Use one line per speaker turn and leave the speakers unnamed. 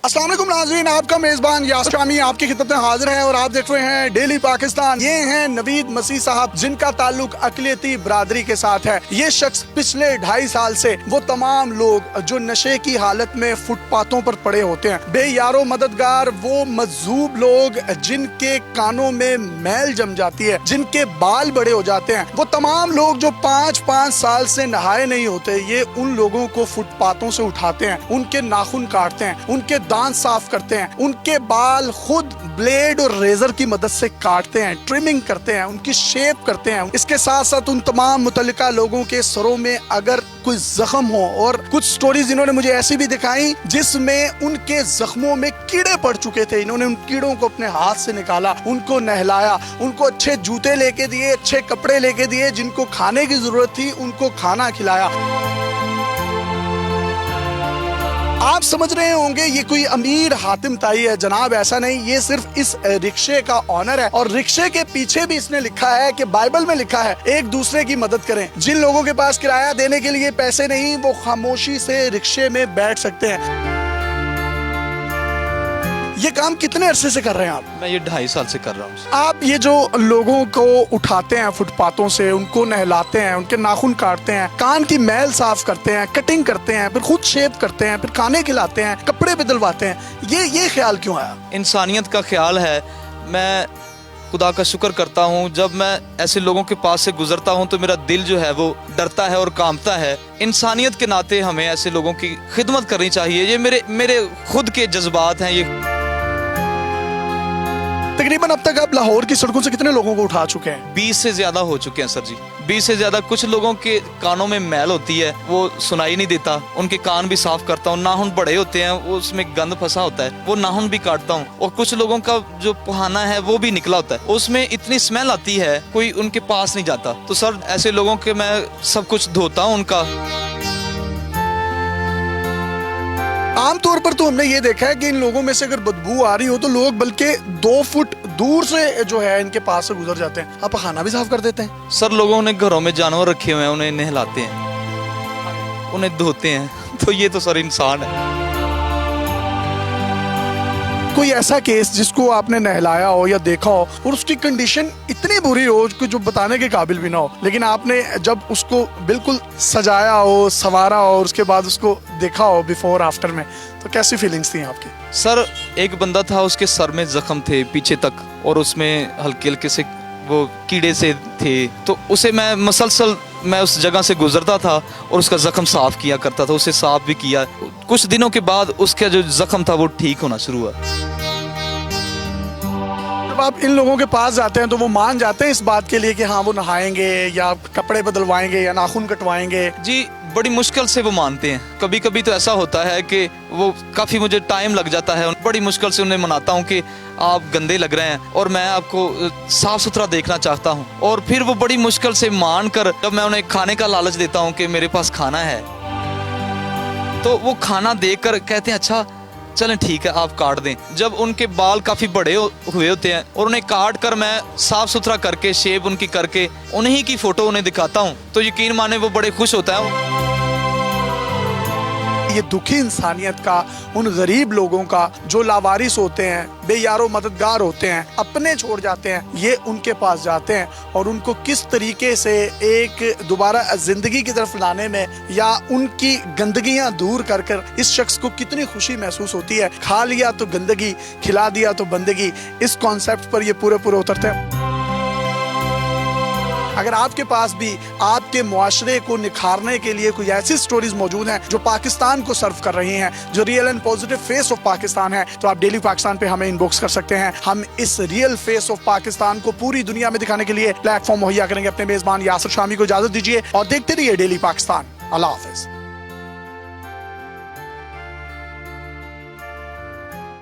अस्सलाम वालेकुम नाज़रीन, आपका मेज़बान यासर शामी आपकी खिदमत में हाजिर है और आप देख रहे हैं डेली पाकिस्तान। ये हैं नवीद मसीह साहब, जिनका ताल्लुक अक़लियती बरादरी के साथ है। ये शख्स पिछले 2.5 साल से वो तमाम लोग जो नशे की हालत में फुटपाथों पर पड़े होते हैं, बेयारो मददगार, वो मजजूब लोग जिनके कानों में मैल जम जाती है, जिनके बाल बड़े हो जाते हैं, वो तमाम लोग जो 5-5 साल से नहाए नहीं होते, ये उन लोगों को फुटपाथों से उठाते हैं, उनके नाखून काटते हैं, उनके दांत साफ करते हैं, उनके बाल खुद ब्लेड और रेजर की मदद से काटते हैं, ट्रिमिंग करते हैं, उनकी शेप करते हैं। इसके साथ साथ उन तमाम मुतल्लिका लोगों के सरों में अगर कोई जख्म हो, और कुछ स्टोरीज इन्होंने मुझे ऐसी भी दिखाई जिसमें उनके जख्मों में कीड़े पड़ चुके थे, इन्होंने उन कीड़ों को अपने हाथ से निकाला, उनको नहलाया, उनको अच्छे जूते लेके दिए, अच्छे कपड़े लेके दिए, जिनको खाने की जरूरत थी उनको खाना खिलाया। आप समझ रहे होंगे ये कोई अमीर हातिम ताई है, जनाब ऐसा नहीं, ये सिर्फ इस रिक्शे का ऑनर है। और रिक्शे के पीछे भी इसने लिखा है कि बाइबल में लिखा है एक दूसरे की मदद करें। जिन लोगों के पास किराया देने के लिए पैसे नहीं, वो खामोशी से रिक्शे में बैठ सकते हैं। ये काम कितने अरसे से कर रहे हैं आप?
मैं ये 2.5 साल से कर रहा हूँ।
आप ये जो लोगों को उठाते हैं फुटपाथों से, उनको नहलाते हैं, उनके नाखून काटते हैं, कान की मैल साफ करते हैं, कटिंग करते हैं, फिर खुद शेप करते हैं, फिर खाने खिलाते हैं, कपड़े बदलवाते हैं, ये ख्याल क्यों आया?
इंसानियत का ख्याल है। मैं खुदा का शुक्र करता हूँ, जब मैं ऐसे लोगों के पास से गुजरता हूँ तो मेरा दिल जो है वो डरता है और कांपता है। इंसानियत के नाते हमें ऐसे लोगों की खिदमत करनी चाहिए। ये मेरे खुद के जज्बात हैं। ये
तकरीबन अब तक आप लाहौर की सड़कों से कितने लोगों को उठा चुके हैं?
20 से ज्यादा हो चुके हैं सर जी, 20 से ज्यादा। कुछ लोगों के कानों में मैल होती है, वो सुनाई नहीं देता, उनके कान भी साफ करता हूँ। नाखून बड़े होते हैं, वो उसमें गंद फंसा होता है, वो नाखून भी काटता हूँ। और कुछ लोगों का जो पुहाना है वो भी निकला होता है, उसमें इतनी स्मेल आती है, कोई उनके पास नहीं जाता। तो सर ऐसे लोगों के मैं सब कुछ धोता हूँ उनका।
आमतौर पर तो हमने ये देखा है कि इन लोगों में से अगर बदबू आ रही हो तो लोग बल्कि 2 फुट दूर से जो है इनके पास से गुजर जाते हैं। आप खाना भी साफ कर देते हैं?
सर लोगों ने घरों में जानवर रखे हुए हैं, उन्हें नहलाते हैं, उन्हें धोते हैं, तो ये तो सर इंसान है।
कोई ऐसा केस जिसको आपने नहलाया हो या देखा हो और उसकी कंडीशन इतनी बुरी हो कि जो बताने के काबिल भी ना हो, लेकिन आपने जब उसको बिल्कुल सजाया हो, संवारा हो और उसके बाद उसको देखा हो बिफोर आफ्टर में, तो कैसी फीलिंग्स थी आपकी?
सर एक बंदा था, उसके सर में जख्म थे पीछे तक, और उसमें हल्के हल्के से वो कीड़े से थे। तो उसे मैं उस जगह से गुजरता था और उसका जख्म साफ किया करता था, उसे साफ भी किया। कुछ दिनों के बाद उसका जो जख्म था वो ठीक होना शुरू हुआ।
जब आप इन लोगों के पास जाते हैं तो वो मान जाते हैं इस बात के लिए कि हाँ वो नहाएंगे या कपड़े बदलवाएंगे या नाखून कटवाएंगे?
जी बड़ी मुश्किल से वो मानते हैं। कभी कभी तो ऐसा होता है कि वो काफ़ी मुझे टाइम लग जाता है, बड़ी मुश्किल से उन्हें मनाता हूँ कि आप गंदे लग रहे हैं और मैं आपको साफ सुथरा देखना चाहता हूँ। और फिर वो बड़ी मुश्किल से मान कर, जब मैं उन्हें खाने का लालच देता हूँ कि मेरे पास खाना है, तो वो खाना देकर कहते हैं अच्छा चलें ठीक है आप काट दें। जब उनके बाल काफ़ी बड़े हुए होते हैं और उन्हें काट कर मैं साफ सुथरा करके, शेप उनकी करके, उन्हीं की फ़ोटो उन्हें दिखाता हूँ, तो यकीन माने वो बड़े खुश होता है।
ये दुखी इंसानियत का, उन गरीब लोगों का जो लावारिस होते हैं, बेयारो मददगार होते हैं, अपने छोड़ जाते हैं, ये उनके पास जाते हैं और उनको किस तरीके से एक दोबारा जिंदगी की तरफ लाने में या उनकी गंदगियां दूर कर कर इस शख्स को कितनी खुशी महसूस होती है। खा लिया तो गंदगी, खिला दिया तो बंदगी, इस कॉन्सेप्ट पर ये पूरे उतरते हैं। अगर आपके पास भी आपके मुआशरे को निखारने के लिए कोई ऐसी स्टोरीज मौजूद हैं जो पाकिस्तान को सर्व कर रही हैं, जो real and positive face of Pakistan है, तो आप डेली पाकिस्तान पे हमें इनबॉक्स कर सकते हैं। हम इस रियल फेस ऑफ पाकिस्तान को पूरी दुनिया में दिखाने के लिए प्लेटफॉर्म मुहैया करेंगे। अपने मेजबान यासर शामी को इजाजत दीजिए और देखते रहिए डेली पाकिस्तान। अल्लाह हाफिज।